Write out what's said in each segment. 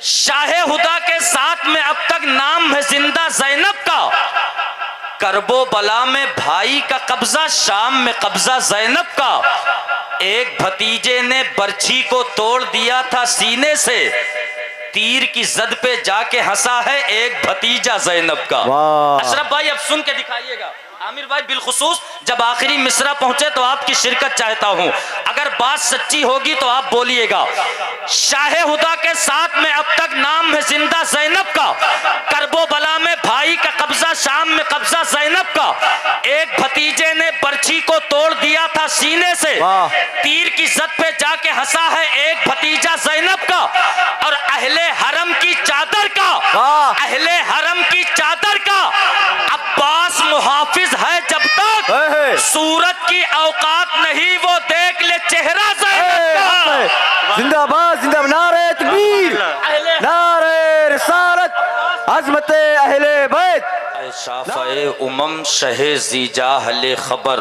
शाहे हुदा के साथ में अब तक नाम है जिंदा ज़ैनब का। करबो बला में भाई का कब्जा, शाम में कब्जा ज़ैनब का। एक भतीजे ने बर्छी को तोड़ दिया था सीने से, तीर की जद पे जाके हंसा है एक भतीजा ज़ैनब का। अशरफ भाई अब सुन के दिखाइएगा। आमिर भाई बिलखुसूस जब आखिरी मिसरा पहुंचे तो आपकी शिरकत चाहता हूं, अगर बात सच्ची होगी तो आप बोलिएगा। शाहे हुदा के साथ में अब तक नाम है जिंदा ज़ैनब का। करबो बला में भाई का कब्जा, शाम में कब्जा ज़ैनब का। एक भतीजे ने बर्छी को तोड़ दिया था सीने से, तीर की जद पे जाके हंसा है एक भतीजा ज़ैनब का। और अहले हरम की चादर का, अहले हरम की चादर का अब्बास मुहाफिज है जब तक सूरत की औकात नहीं वो देख ले चेहरा ज़ैनब का। जिंदाबाद जिंदाबाद, नारे तकबीर, नारे रिसालत, अज़मते अहले बैत। शाफ़े उमम शहे ज़ीजाहले खबर,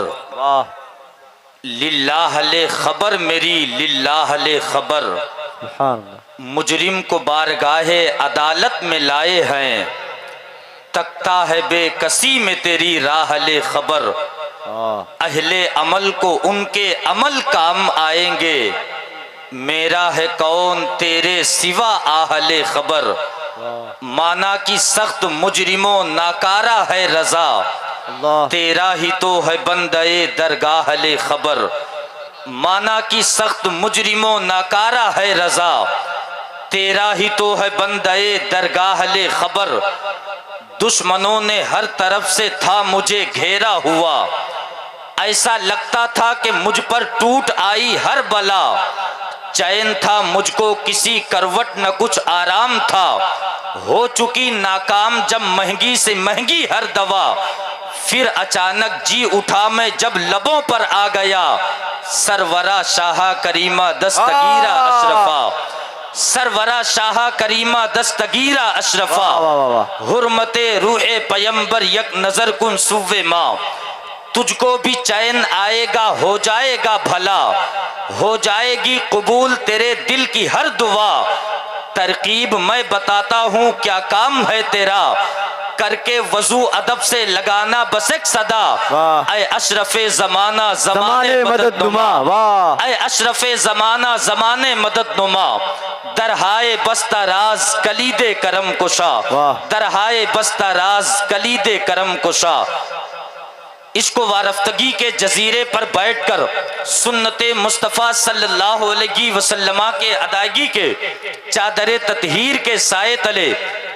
लिल्लाहले खबर मेरी लिल्लाहले खबर। मुजरिम को बारगाहे अदालत में लाए हैं, तकता है बेकसी में तेरी राहले खबर। अहले अमल को उनके अमल काम आएंगे, मेरा है कौन तेरे सिवा आहले खबर। माना की सख्त मुजरिमों नाकारा है रजा, तेरा ही तो है बंदे दरगाहले खबर। माना की सख्त मुजरिमों नाकारा है रजा, तेरा ही तो है बंदे दरगाहले खबर। दुश्मनों ने हर तरफ से था मुझे घेरा हुआ, ऐसा लगता था कि मुझ पर टूट आई हर बला। चैन था मुझको किसी करवट न कुछ आराम था, हो चुकी नाकाम जब महंगी से महंगी हर दवा। फिर अचानक जी उठा मैं जब लबों पर आ गया, सरवरा शाह करीमा दस्तगीरा अशरफा। सरवरा शाह करीमा दस्तगीरा अशरफा, हुर्मते रूहे पयंबर यक नजर कुन सुवे माँ। तुझको भी चैन आएगा हो जाएगा भला, हो जाएगी कबूल तेरे दिल की हर दुआ। तरकीब मैं बताता हूँ क्या काम है तेरा, करके वजू अदब से लगाना बस एक सदा। ऐ अशरफे जमाना ज़माने मदद नुमा, ऐ अशरफे जमाना ज़माने मदद नुमा। दरहाए बस्ता राज कलीदे करम कुशा, दरहाए बस्ता राज कलीदे करम कुशा। इश्क़ वारफ्तगी के जजीरे पर बैठकर सुन्नते मुस्तफ़ा सल्लल्लाहु अलैहि वसल्लम के अदायगी के चादरे ततहीर के साए तले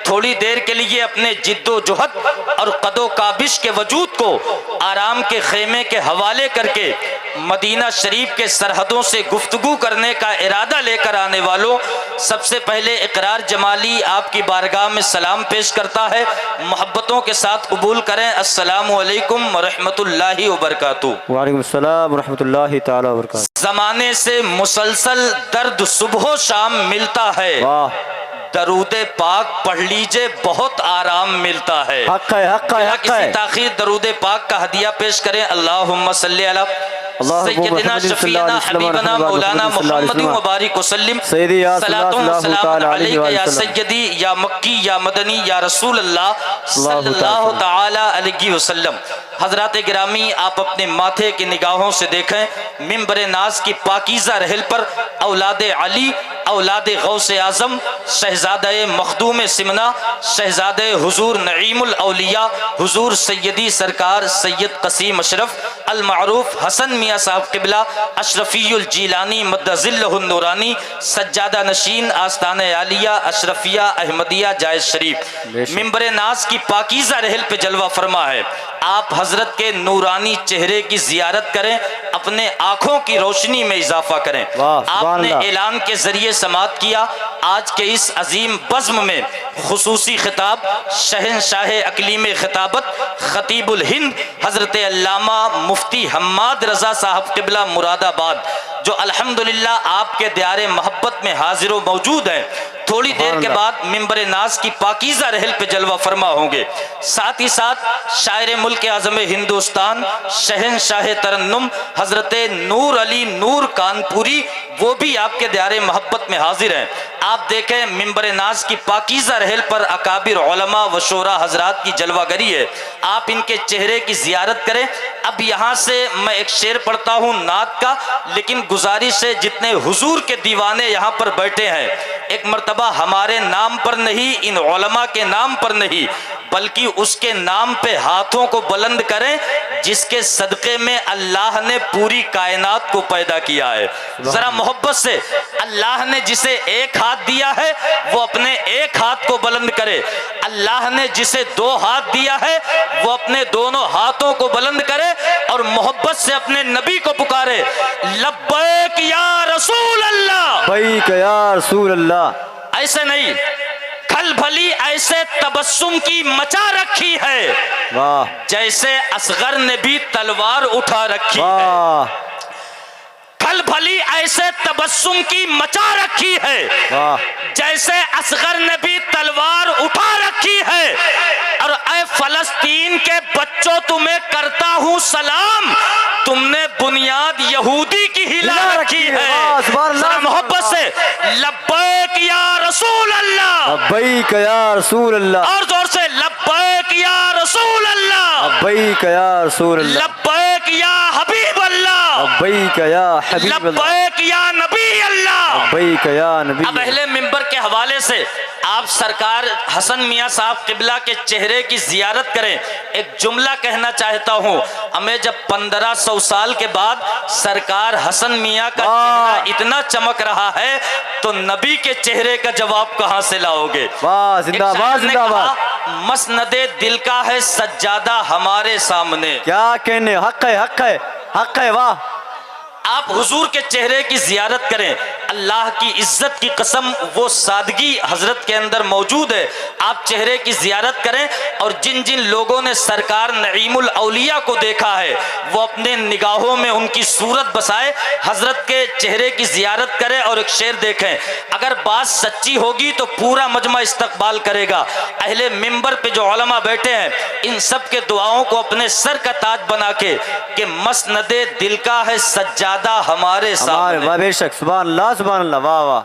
थोड़ी देर के लिए अपने जिद्दोजहद और कदो काबिश के वजूद को आराम के खेमे के हवाले करके मदीना शरीफ के सरहदों से गुफ्तगू करने का इरादा लेकर आने वालों, सबसे पहले इकरार जमाली आपकी बारगाह में सलाम पेश करता है। मोहब्बतों के साथ कबूल करें। अस्सलामु अलैकुम व रहमतुल्लाहि व बरकातुहू। वालेकुम अस्सलाम व रहमतुल्लाहि ताला व बरकातुहू। ज़माने से मुसलसल दर्द सुबह शाम मिलता है, दरूदे पाक पढ़ लीजिए बहुत आराम मिलता है। हक है, हक है, हक है। ताखीर दरूदे पाक का हदिया पेश करें। अल्लाहुम्मा सल्ली अला सय्यदिना शफीना हबीबना मौलाना मुहम्मदिन व बारिक वसल्लिम सलातो व सलाम अलैका या सय्यदी या मक्की या मदनी या रसूल अल्लाह सल्लल्लाहु तआला अलैहि वसल्लम। हजरात गिरामी, आप अपने माथे की निगाहों से देखें, मिंबर नाज की पाकीज़ा रहल पर औलाद अली, औलाद गौसे आज़म, शहजादे मखदूम सिमना, शहजादे हुजूर नईमुल औलिया, हुजूर सैयदी सरकार सैयद कसीम अशरफ अल मारूफ हसन मियाँ साहब किबला अशरफीउल जीलानी मद्दज़िल्लहुन नूरानी, सज्जादा नशीन आस्ताने आलिया अशरफिया अहमदिया जायज़ शरीफ, मिंबर नाज की पाकीज़ा रहल पे जलवा फरमा है। आप हजरत के नूरानी चेहरे की जियारत करें, अपने आँखों की रोशनी में इजाफा करें। आपने ऐलान के जरिए समात किया। आज के इस अजीम बज़्म में खुसूसी खिताब शहनशाह अकलीम खिताबत खतीबुल हिंद हजरत अल्लामा मुफ्ती हम्माद रजा साहब किबला मुरादाबाद, जो अल्हम्दुलिल्लाह आपके द्यारे मोहब्बत में हाजिर मौजूद हैं, थोड़ी देर के बाद मिंबर नाज की पाकीज़ा रहल पे जलवा फरमा होंगे। साथ ही साथ शायर मुल्क आज़म हिंदुस्तान शहनशाह तरन्नुम हजरत नूर अली नूर कानपुरी, वो भी आपके द्यारे मोहब्बत में हाजिर हैं। आप देखें मिंबर नाज की पाकीज़ा रहल पर अकाबिर उलमा व शोरा हजरात की जलवागरी है। आप इनके चेहरे की जियारत करें। अब यहाँ से मैं एक शेर पढ़ता हूँ नात का, लेकिन गुजारिश है जितने हुजूर के दीवाने यहाँ पर बैठे हैं, एक मर्तबा हमारे नाम पर नहीं, इन उलमा के नाम पर नहीं, बल्कि उसके नाम पे हाथों को बुलंद करें जिसके सदक़े में अल्लाह ने पूरी कायनात को पैदा किया है। जरा मोहब्बत से, अल्लाह ने जिसे एक हाथ दिया है वो अपने एक हाथ को बुलंद करे, अल्लाह ने जिसे दो हाथ दिया है वो अपने दोनों हाथों को बुलंद करे और मोहब्बत से अपने नबी को पुकारे, लब्बैक या रसूल अल्लाह, लब्बैक या रसूल अल्लाह। ऐसे नहीं, खल भली ऐसे तबस्सुम की मचा रखी है, वाह, जैसे असगर ने भी तलवार उठा रखी है। वाह, खल भली ऐसे तबस्सुम की मचा रखी है, वाह, जैसे असगर ने भी तलवार उठा रखी है। और ऐ फलस्तीन के बच्चों तुम्हें करता हूँ सलाम, तुमने बुनियाद यहूदी की हिला रखी है। मोहब्बत से लब्बैक या रसूल अल्लाह, लब्बैक या रसूल अल्लाह, और जोर से लब्बैक या रसूल अल्लाह, लब्बैक या रसूल अल्लाह, लब्बैक या हबीब अल्लाह, लब्बैक या हबीब अल्लाह, लब्बैक या नबी अल्लाह, लब्बैक या नबी। अब अहले मिंबर के हवाले से आप सरकार हसन मियाँ साहब किबला के चेहरे की जियारत करें। एक जुमला कहना चाहता हूँ, हमें जब 1500 साल के बाद सरकार हसन मियाँ का चेहरा इतना चमक रहा है तो नबी के चेहरे का जवाब कहाँ से लाओगे? वाह, जिंदाबाद जिंदाबाद। मसनदे दिल का है सज्जादा हमारे सामने। क्या कहने, हक है, हक है, हक है। वाह, आप हुजूर के चेहरे की जियारत करें। अल्लाह की इज्जत की कसम, वो सादगी हजरत के अंदर मौजूद है। आप चेहरे की जियारत करें और जिन जिन लोगों ने सरकार नईमुल औलिया को देखा है वो अपने निगाहों में उनकी सूरत बसाए, हजरत के चेहरे की जियारत करें। और एक शेर देखें, अगर बात सच्ची होगी तो पूरा मजमा इस्तकबाल करेगा। अहले मिंबर पे जो उलमा बैठे हैं इन सब के दुआओं को अपने सर का ताज बना के कि मसनदे दिल का है सज्जादा हमारे सामने। बेशक, सुभान अल्लाह, सुभान अल्लाह, वाह वाह।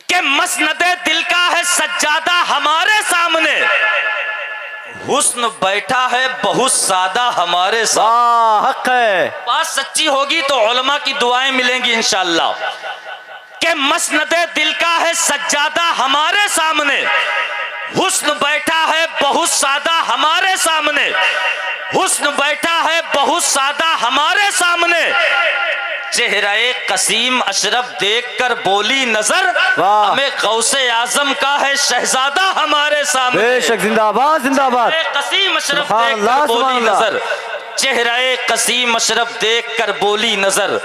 के मसनदे दिल का है सज्जादा हमारे सामने, हुस्न बैठा है बहुत सादा हमारे सामने। वाह, हक है। बात सच्ची होगी तो उलमा की दुआएं मिलेंगी इंशाअल्लाह। के मसनदे दिल का है सज्जादा हमारे सामने, हुस्न बैठा है बहुत सादा हमारे सामने, हुस्न बैठा है बहुत सादा हमारे सामने। चेहरे कसीम अशरफ देखकर बोली नजर, हमें गौसे आजम का है शहजादा हमारे सामने। बेशक, जिंदाबाद जिंदाबाद। कसीम अशरफ देखकर बोली नजर, चेहरे कसीम अशरफ देखकर बोली नजर,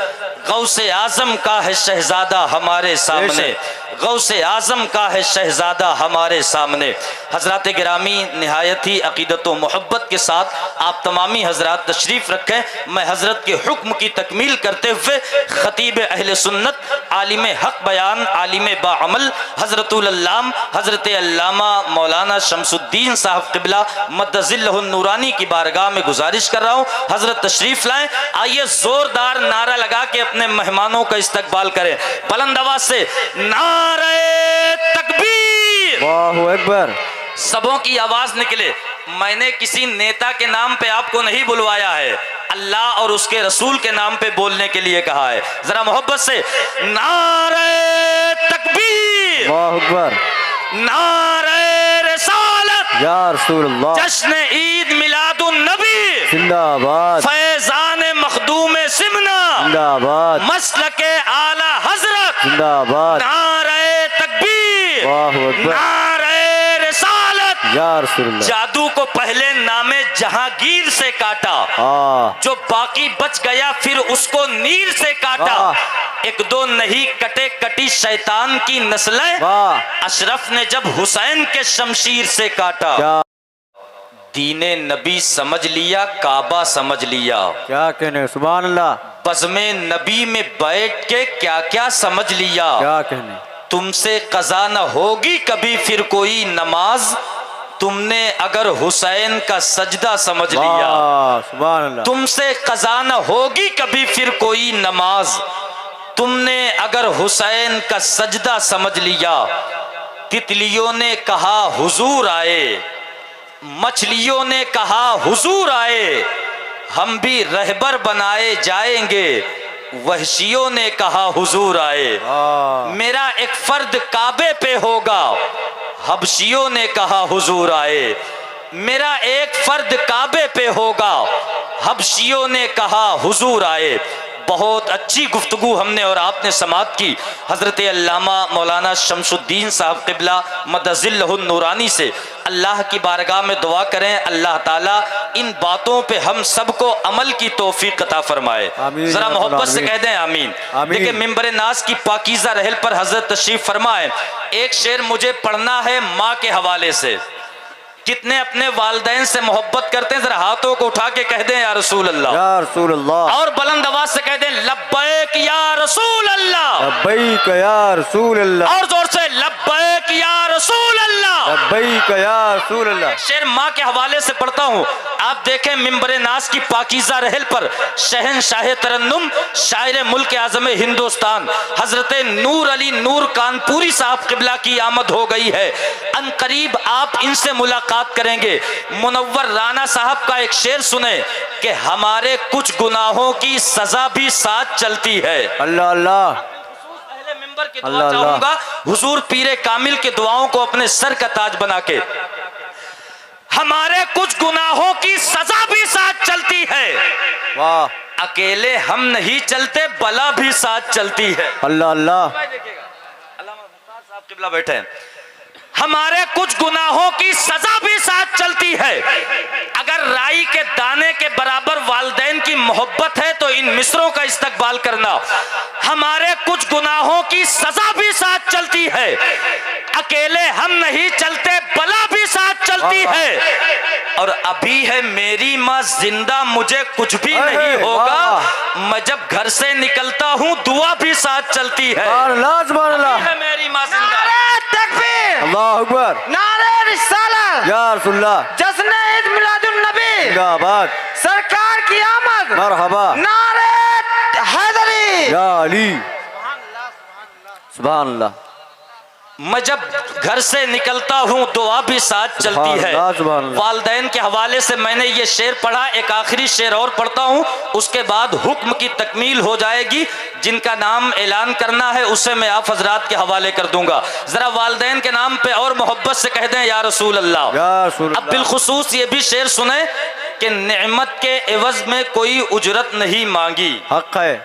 गौसे आजम का है शहजादा हमारे सामने, गौसे आजम का है शहजादा हमारे सामने। हजरात गिरामी, निहायत ही अकीदत व मोहब्बत के साथ आप तमामी हजरात तशरीफ़ रखें। मैं हजरत के हुक्म की तकमील करते हुए खतीब अहले सुन्नत, आलिम हक बयान, आलिम बाअमल हजरतुल अल्लाम हजरत अल्लामा मौलाना शमसुद्दीन साहब क़िबला मद्दज़िल्लहुन नूरानी की बारगाह में गुजारिश कर रहा हूँ, हजरत तशरीफ़ लाएँ। आइए ज़ोरदार नारा लगा के अपने मेहमानों का इस्तकबाल करें। बुलंद आवाज़ से नारे तकबीर, अल्लाहु अकबर। सबों की आवाज निकले। मैंने किसी नेता के नाम पे आपको नहीं बुलवाया है, अल्लाह और उसके रसूल के नाम पे बोलने के लिए कहा है। जरा मोहब्बत से नारे तकबीर, अल्लाहु अकबर, नारे रिसालत या रसूल अल्लाह, जश्न ईद मिलादुन नबी जिंदाबाद, फैजान मखदूम सिमना जिंदाबाद, मसलके आला हजरत जिंदाबाद, नारे तकबीर, अल्लाहु अकबर, नारे रिसालत। या रसूल अल्लाह। जादू को पहले नामे जहांगीर से काटा, जो बाकी बच गया फिर उसको नीर से काटा। एक दो नहीं कटे कटी शैतान की नस्लें, अशरफ ने जब हुसैन के शमशीर से काटा। दीने नबी समझ लिया, काबा समझ लिया। क्या कहने, सुभान अल्लाह। बज़्मे नबी में बैठ के क्या क्या समझ लिया। क्या कहने, तुमसे कज़ा न होगी कभी फिर कोई नमाज, तुमने अगर हुसैन का सजदा समझ लिया। सुभान अल्लाह। तुमसे कज़ा न होगी कभी फिर कोई नमाज, तुमने अगर हुसैन का सजदा समझ लिया, तितलियों ने कहा हुजूर आए, मछलियों ने कहा हुजूर आए, हम भी रहबर बनाए जाएंगे, वहशियों ने कहा हुजूर आए। मेरा एक फर्द काबे पे होगा, हबशियों ने कहा हुजूर आए। मेरा एक फर्द काबे पे होगा, हबशियों ने कहा हुजूर आए। बहुत अच्छी गुफ्तगू हमने और आपने समात की हज़रत अल्लामा मौलाना शमसुद्दीन साहब क़िबला मदज़िल्लहुन नूरानी से। अल्लाह की बारगाह में दुआ करें अल्लाह ताला इन बातों पे हम सबको अमल की तौफीक अता फरमाए। ज़रा मोहब्बत से कह दें आमीन। देखिए मिंबर नाज की पाकीज़ा रहल पर हज़रत तशरीफ़ फरमाए। एक शेर मुझे पढ़ना है माँ के हवाले से। कितने अपने वालिदैन से मोहब्बत करते हैं, जरा हाथों को उठा के कह दें या रसूल अल्लाह, या रसूल अल्लाह। और बुलंद आवाज से कह दें लब्बैक या रसूल अल्लाह, लब्बैक या रसूल अल्लाह, और जोर से लब्बैक या रसूल अल्लाह, लब्बैक या रसूल अल्लाह। शेर माँ के हवाले से पढ़ता हूँ। आप देखें मिंबर नाज की पाकीज़ा रहल पर शहनशाह तरन्नुम शायर मुल्क आज़म हिंदुस्तान हजरत नूर अली नूर कानपुरी साहब क़िबला की आमद हो गई है। अनकरीब आप इनसे मुलाकात करेंगे। मुनव्वर राना साहब का एक शेर सुने कि हमारे कुछ गुनाहों की सजा भी साथ चलती है। अल्लाह अल्लाह। मिंबर की दुआ चाहूंगा हुजूर पीरे कामिल के दुआओं को अपने सर का ताज बना के। हमारे कुछ गुनाहों की सजा भी साथ चलती है, वाह। अकेले हम नहीं चलते बला भी साथ चलती है। अल्लाह अल्लाह। साहब क़िबला बैठे हैं। हमारे कुछ गुनाहों की सजा भी साथ चलती है। अगर राई के दाने के बराबर वालिदैन की मोहब्बत है तो इन मिसरों का इस्तकबाल करना। हमारे कुछ गुनाहों की सजा भी साथ चलती है, अकेले हम नहीं चलते बला भी साथ चलती है। और अभी है मेरी माँ जिंदा, मुझे कुछ भी नहीं होगा, मैं जब घर से निकलता हूँ दुआ भी साथ चलती है। है मेरी माँ जिंदा। अल्लाह अकबर। नारे रिसालत या रसूलुल्लाह। जश्न ईद मिलादुन नबी जिंदाबाद। सरकार की आमद मरहबा। नारे हैदरी या अली। सुभान अल्लाह। मैं जब घर से निकलता हूँ दुआ भी साथ चलती है। वालिदैन के हवाले से मैंने ये शेर पढ़ा, एक आखिरी शेर और पढ़ता हूँ, उसके बाद हुक्म की तकमील हो जाएगी। जिनका नाम ऐलान करना है उसे मैं आप हजरात के हवाले कर दूंगा। जरा वालिदैन के नाम पे और मोहब्बत से कह दें या रसूल अल्लाह। अब बिलखुसूस ये भी शेर सुने कि नेमत के एवज में कोई उजरत नहीं मांगी। हक है।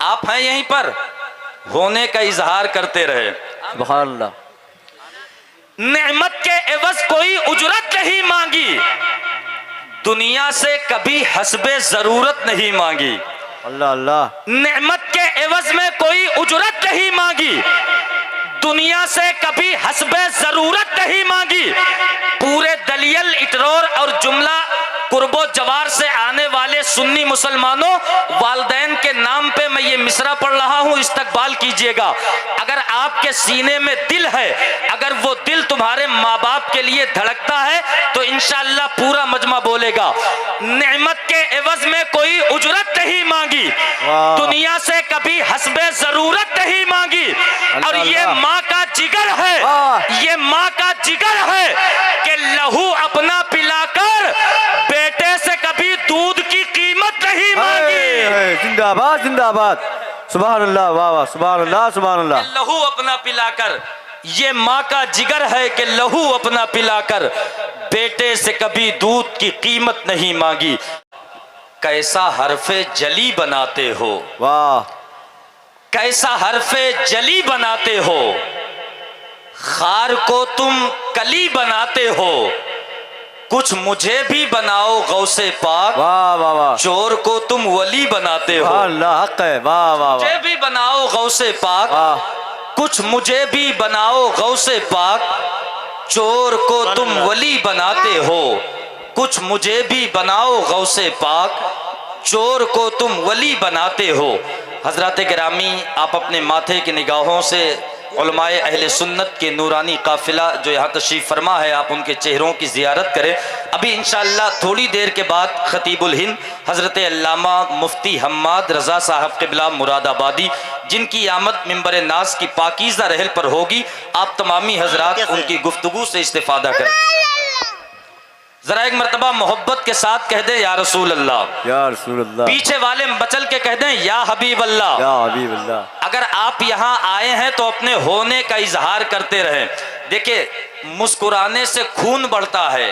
आप हैं यहीं पर, होने का इजहार करते रहे। सुभान अल्लाह। नेमत के एवज कोई उजरत नहीं मांगी, दुनिया से कभी हस्बे जरूरत नहीं मांगी। अल्लाह अल्लाह। नेमत के एवज में कोई उजरत नहीं मांगी, दुनिया से कभी हस्बे जरूरत नहीं मांगी। पूरे दलियल इटरोर और जुमला कुर्बो जवार से आने वाले सुन्नी मुसलमानों, वालिदैन के नाम पे मैं ये मिसरा पढ़ रहा हूँ, इस्तकबाल कीजिएगा। अगर आपके सीने में दिल है, अगर वो दिल तुम्हारे माँ बाप के लिए धड़कता है तो इंशाअल्लाह पूरा मजमा बोलेगा। नेमत के एवज में कोई उजरत नहीं मांगी, दुनिया से कभी हस्बे जरूरत नहीं मांगी। और ये माँ का जिगर है, ये माँ का जिगर है कि लहू अपना पिलाकर बेटे से कभी दूध की कीमत नहीं मांगी। जिंदाबाद जिंदाबाद। सुभान अल्लाह। वाह वाह। सुभान अल्लाह सुभान अल्लाह। लहू अपना पिलाकर, ये माँ का जिगर है कि लहू अपना पिलाकर बेटे से कभी दूध की कीमत नहीं मांगी। कैसा हरफे जली बनाते हो, वाह। कैसा हरफे जली बनाते हो, खार को तुम कली बनाते हो। कुछ मुझे भी बनाओ गौसे पाक, वाह वाह वाह। चोर को तुम वली बनाते हो। अल्लाह हक है। वाह वाह मुझे भी बनाओ गौसे पाक, कुछ मुझे भी बनाओ गौसे पाक, चोर को तुम वली बनाते हो। कुछ मुझे भी बनाओ गौसे पाक, चोर को तुम वली बनाते हो। हजरत गिरामी, आप अपने माथे की निगाहों से उलमाए अहले सुन्नत के नूरानी काफिला जो यहाँ तशरीफ़ फरमा है, आप उनके चेहरों की ज़ियारत करें। अभी इंशाअल्लाह थोड़ी देर के बाद खतीबुल हिंद हज़रत अल्लामा मुफ्ती हम्माद रज़ा साहब क़िबला मुरादाबादी जिनकी आमद मिंबर नाज की पाकीज़ा रहल पर होगी, आप तमामी हजरात उनकी गुफ्तगू से इस्तिफादा करें। जरा एक मरतबा मोहब्बत के साथ कह दें या रसूल अल्लाह। या रसूल अल्लाह। पीछे वाले बचल के कह दें या हबीब अल्लाह। या हबीब अल्लाह। अगर आप यहाँ आए हैं तो अपने होने का इजहार करते रहें। देखिए, मुस्कुराने से खून बढ़ता है,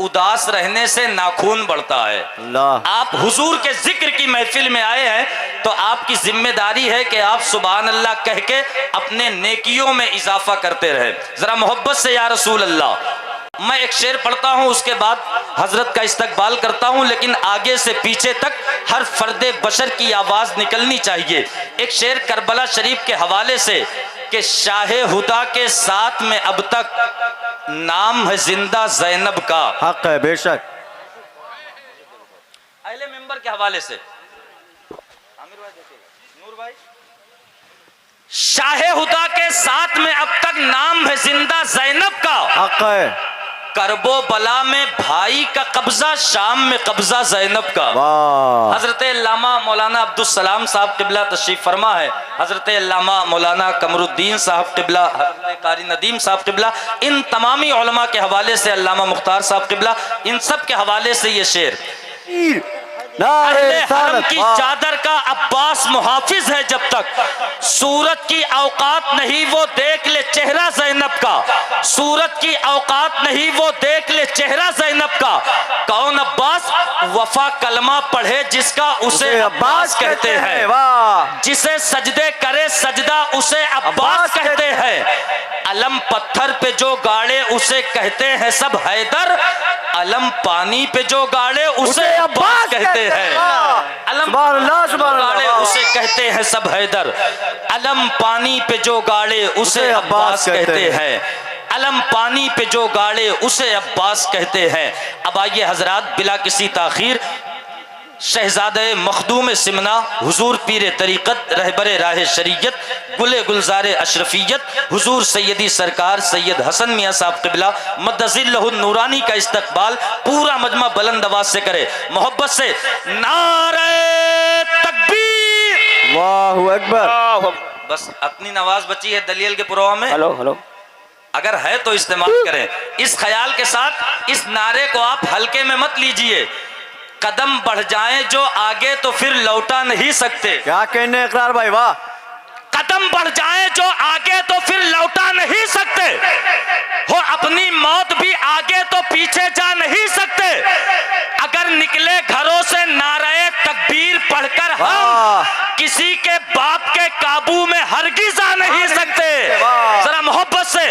उदास रहने से नाखून बढ़ता है। अल्लाह। आप हुजूर के जिक्र की महफिल में आए हैं तो आपकी जिम्मेदारी है कि आप सुभान अल्लाह कह के अपने नेकियों में इजाफा करते रहें। जरा मोहब्बत से या रसूल अल्लाह। मैं एक शेर पढ़ता हूं, उसके बाद हजरत का इस्तकबाल करता हूं, लेकिन आगे से पीछे तक हर फर्दे बशर की आवाज निकलनी चाहिए। एक शेर करबला शरीफ के हवाले से कि शाहे हुदा के साथ में अब तक नाम है जिंदा ज़ैनब का। हक है बेशक। अहले मिंबर के हवाले से आमिर भाई देखिए, नूर भाई, शाहे हुदा के साथ में अब तक नाम है जिंदा ज़ैनब का। हक है। करबो बला में भाई का कब्जा, शाम में कब्जा ज़ैनब का। वाह। हजरत अल्लामा मौलाना अब्दुल सलाम साहब किबला तशरीफ फरमा है, हजरत अल्लामा मौलाना कमरुद्दीन साहब किबला, हजरत कारी नदीम साहब किबला, इन तमामी उलमा के हवाले से अल्लामा मुख्तार साहब किबला, इन सब के हवाले से ये शेर। अहले हरम की चादर का अब्बास मुहाफिज है जब तक, सूरत की औकात नहीं वो देख ले चेहरा ज़ैनब का। सूरत की औकात नहीं वो देख ले चेहरा ज़ैनब का। कौन अब्बास? वफा कलमा पढ़े जिसका उसे अब्बास कहते हैं। वाह। जिसे सजदे करे सजदा उसे अब्बास कहते हैं। अलम पत्थर पे जो गाड़े उसे कहते हैं सब हैदर। अलम पानी पे जो गाड़े उसे अब्बास कहते हैं। अलम गाड़े उसे कहते हैं सब हैदर। अलम पानी पे जो गाड़े उसे अब्बास कहते हैं। अलम पानी पे जो गाड़े उसे अब्बास कहते हैं। अब आइए हजरात, बिला किसी ताखीर शहजादे मखदूम सिमना हुजूर पीर तरीक़त रहबरे राह शरीयत गुले गुलजारे अशरफियत हुजूर सैयदी सरकार सैयद हसन मियाँ साहब क़िबला मद्दज़िल्लहुन नूरानी का इस्तकबाल पूरा मजमा बुलंद आवाज से करे, मोहब्बत से नारे तकबीर। वाह अकबर। बस अपनी नवाज बची है दलील के प्रोग्राम में। Hello hello. अगर है तो इस्तेमाल करें। इस ख्याल के साथ इस नारे को आप हल्के में मत लीजिए। कदम बढ़ जाएं जो आगे तो फिर लौटा नहीं सकते। क्या कहने इकरार भाई, वाह। कदम बढ़ जाएं जो आगे तो फिर लौटा नहीं सकते हो, अपनी मौत भी आगे तो पीछे जा नहीं सकते। अगर निकले घरों से नारे तकबीर पढ़कर हम किसी के बाप के काबू में हरगिज आ नहीं सकते। जरा मोहब्बत से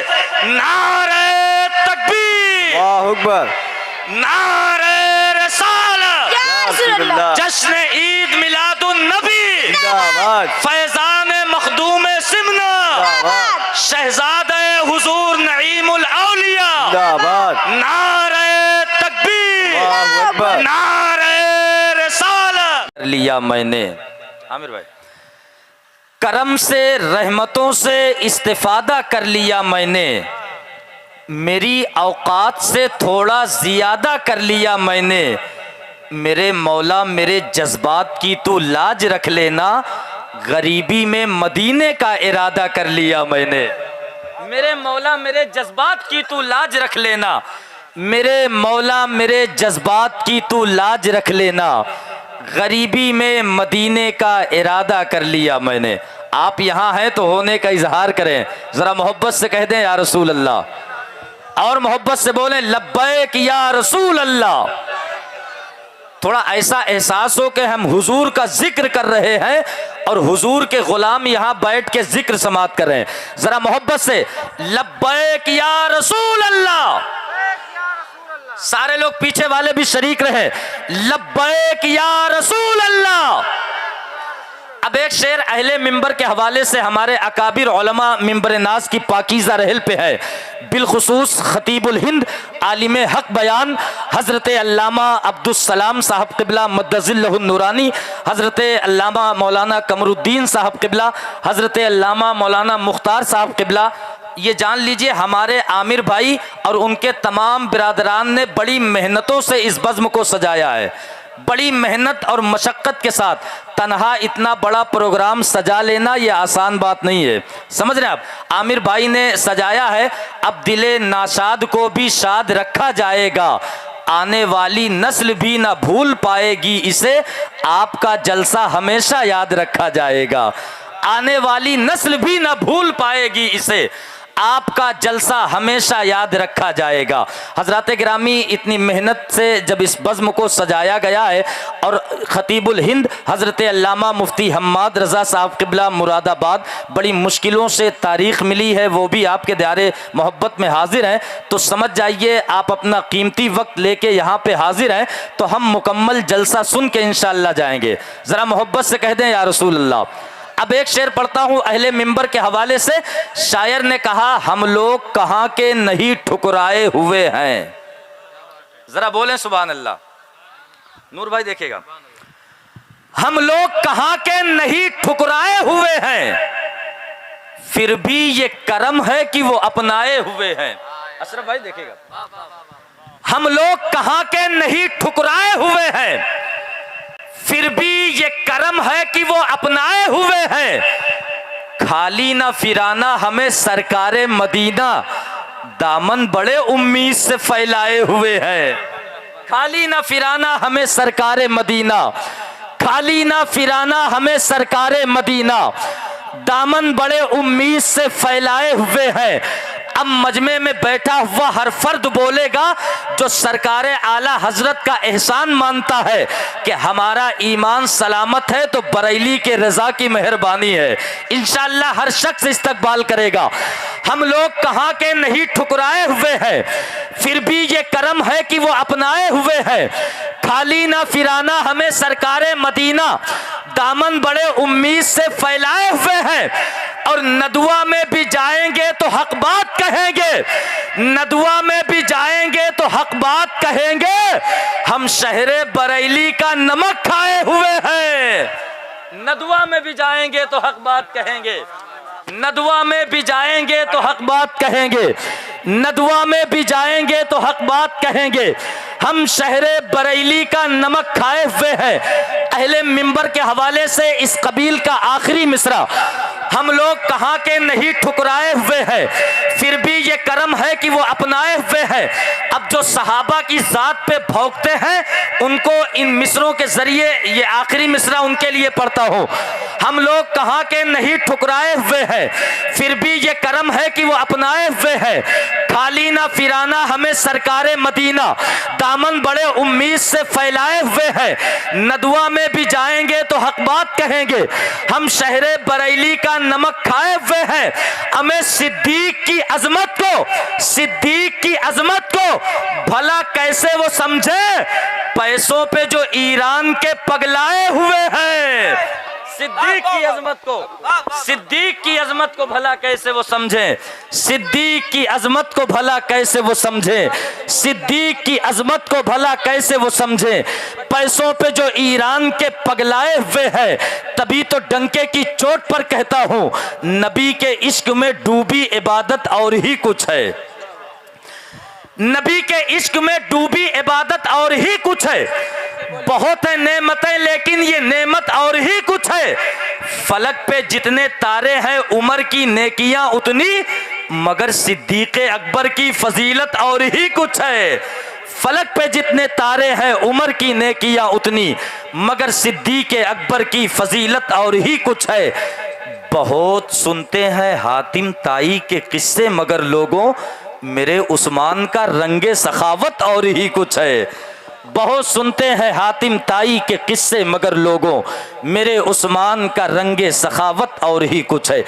नारे तकबीर, वाह अकबर। नारे रिसालत, जश्न ईद मिलादुन नबी, फैजान मखदूम सिमना, शहजादे हुजूर नईमुल औलिया, नारे तकबीर, नारे रिसालत। लिया मैंने आमिर भाई, करम से रहमतों से इस्तिफादा कर लिया मैंने, मेरी औकात से थोड़ा ज़ियादा कर लिया मैंने। मेरे मौला मेरे जज्बात की तू लाज रख लेना, गरीबी में मदीने का इरादा कर लिया मैंने। मेरे मौला मेरे जज्बात की तू लाज रख लेना, मेरे मौला मेरे जज्बात की तू लाज रख लेना, गरीबी में मदीने का इरादा कर लिया मैंने। आप यहाँ हैं तो होने का इजहार करें। ज़रा मोहब्बत से कह दें या रसूल अल्लाह, और मोहब्बत से बोलें लब्बैक या रसूल अल्लाह। थोड़ा ऐसा एहसास हो कि हम हुजूर का जिक्र कर रहे हैं और हुजूर के गुलाम यहाँ बैठ के जिक्र समात कर रहे हैं। जरा मोहब्बत से लब्बैक या रसूल अल्लाह। सारे लोग पीछे वाले भी शरीक रहे, लब्बैक या रसूल अल्लाह। अब एक शेर अहले मिंबर के हवाले से हमारे अकाबिर उलमा मिंबर नाज की पाकीज़ा रहल पे है, बिलखुसूस खतीबुल हिंद आलिम हक बयान हज़रत अल्लामा अब्दुल सलाम साहब क़िबला मद्दज़िल्लहुन नूरानी, हज़रत अल्लामा मौलाना कमरुद्दीन साहब क़िबला, हज़रत अल्लामा मौलाना मुख्तार साहब क़िबला। ये जान लीजिए हमारे आमिर भाई और उनके तमाम बिरादरान ने बड़ी मेहनतों से इस बज़्म को सजाया है। बड़ी मेहनत और मशक्क़त के साथ तन्हा इतना बड़ा प्रोग्राम सजा लेना ये आसान बात नहीं है। समझ रहे हैं आप? आमिर भाई ने सजाया है, अब दिले नाशाद को भी शाद रखा जाएगा, आने वाली नस्ल भी ना भूल पाएगी इसे, आपका जलसा हमेशा याद रखा जाएगा। आने वाली नस्ल भी ना भूल पाएगी इसे, आपका जलसा हमेशा याद रखा जाएगा। हजरात गिरामी, इतनी मेहनत से जब इस बज़्म को सजाया गया है और खतीबुल हिंद हज़रत अल्लामा मुफ्ती हम्माद रज़ा साहब क़िबला मुरादाबाद बड़ी मुश्किलों से तारीख़ मिली है, वो भी आपके दायरे मोहब्बत में हाजिर हैं, तो समझ जाइए आप अपना कीमती वक्त लेके यहाँ पे हाजिर हैं, तो हम मुकम्मल जलसा सुन के इंशाअल्लाह जाएंगे। ज़रा मोहब्बत से कह दें या रसूल अल्लाह। अब एक शेर पढ़ता हूँ अहले मिंबर के हवाले से। शायर ने कहा, हम लोग कहाँ के नहीं ठुकराए हुए हैं। जरा बोलें सुभान अल्लाह। नूर भाई देखेगा। हम लोग कहाँ के नहीं ठुकराए हुए हैं, फिर भी ये करम है कि वो अपनाए हुए हैं। अशरफ भाई देखेगा। हम लोग कहाँ के नहीं ठुकराए हुए हैं, फिर भी ये करम है कि वो अपनाए हुए हैं। खाली ना फिराना हमें सरकारे मदीना, दामन बड़े उम्मीद से फैलाए हुए हैं। खाली ना फिराना हमें सरकारे मदीना, खाली ना फिराना हमें सरकारे मदीना, दामन बड़े उम्मीद से फैलाए हुए हैं। अब मजमे में बैठा हुआ हर फर्द बोलेगा जो सरकारे आला हजरत का एहसान मानता है कि हमारा ईमान सलामत है, तो बरेली के रजा की मेहरबानी है। इंशाअल्लाह हर शख्स इस्तकबाल करेगा। हम लोग कहाँ के नहीं ठुकराए हुए हैं, फिर भी ये करम है कि वो अपनाए हुए हैं। खाली ना फिराना हमें सरकारे मदीना, दामन बड़े उम्मीद से फैलाए हुए हैं। और नदुआ में भी जाएंगे तो हक बात कहेंगे, नदुआ में भी जाएंगे तो हक बात कहेंगे। हम शहरे बरेली का नमक खाए हुए हैं। नदुआ में भी जाएंगे तो हक बात कहेंगे, नदुआ में भी जाएंगे तो हक बात कहेंगे, नदुआ में भी जाएंगे तो हक बात कहेंगे। हम शहरे बरेली का नमक खाए हुए हैं। अहले मिंबर के हवाले से इस कबील का आखिरी मिसरा, हम लोग कहाँ के नहीं ठुकराए हुए हैं, फिर भी ये करम है कि वो अपनाए हुए हैं। अब जो सहाबा की जात पे भौंकते हैं उनको इन मिसरों के जरिए ये आखिरी मिसरा उनके लिए पढ़ता हूँ। हम लोग कहाँ के नहीं ठुकराए हुए हैं, फिर भी ये करम है कि वो अपनाए हुए हैं। खाली ना फिराना हमें सरकारे मदीना, दामन बड़े उम्मीद से फैलाए हुए हैं। नदुआ में भी जाएंगे तो हक बात कहेंगे। हम शहरे बरेली का नमक खाए हुए हैं। हमें सिद्दीक की अजमत को, सिद्दीक की अजमत को भला कैसे वो समझे, पैसों पे जो ईरान के पगलाए हुए हैं। सिद्दीक की अजमत को, सिद्दीक की अजमत को भला कैसे वो समझे, सिद्दीक की अजमत को भला कैसे वो समझे, सिद्दीक की अजमत को भला कैसे वो समझे। पैसों पे जो ईरान के पगलाए हुए हैं, तभी तो डंके की चोट पर कहता हूं, नबी के इश्क में डूबी इबादत और ही कुछ है। नबी के इश्क में डूबी इबादत और ही कुछ है। बहुत है नेमतें लेकिन ये नेमत और ही कुछ है। फलक पे जितने तारे हैं उमर की नेकियां उतनी, मगर सिद्दीक अकबर की फजीलत और ही कुछ है। फलक पे जितने तारे हैं उमर की नेकियां उतनी, मगर सिद्दीक अकबर की फजीलत और ही कुछ है। बहुत सुनते हैं हातिम ताई के किस्से, मगर लोगों मेरे उस्मान का रंगे सखावत और ही कुछ है। बहुत सुनते हैं हातिम ताई के किस्से, मगर लोगों मेरे उस्मान का रंगे सखावत और ही कुछ है।